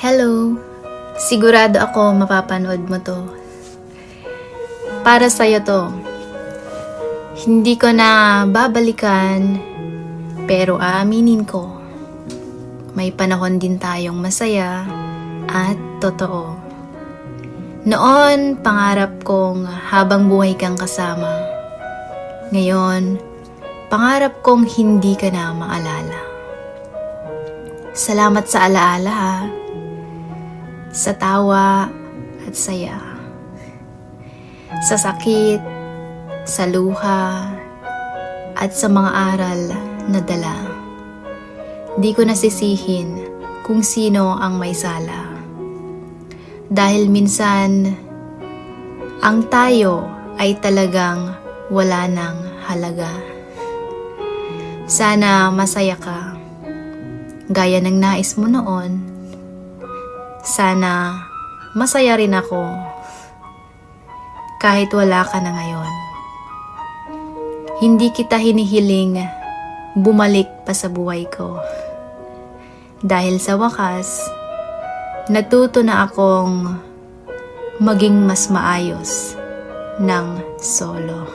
Hello! Sigurado ako mapapanood mo to. Para sa'yo to. Hindi ko na babalikan, pero aaminin ko, may panahon din tayong masaya at totoo. Noon, pangarap kong habang buhay kang kasama. Ngayon, pangarap kong hindi ka na maalala. Salamat sa alaala ha. Sa tawa at saya. Sa sakit, sa luha, at sa mga aral na dala. Di ko nasisihin kung sino ang may sala. Dahil minsan, ang tayo ay talagang wala nang halaga. Sana masaya ka, gaya ng nais mo noon. Sana masaya rin ako kahit wala ka na ngayon. Hindi kita hinihiling bumalik pa sa buhay ko. Dahil sa wakas, natuto na akong maging mas maayos ng solo.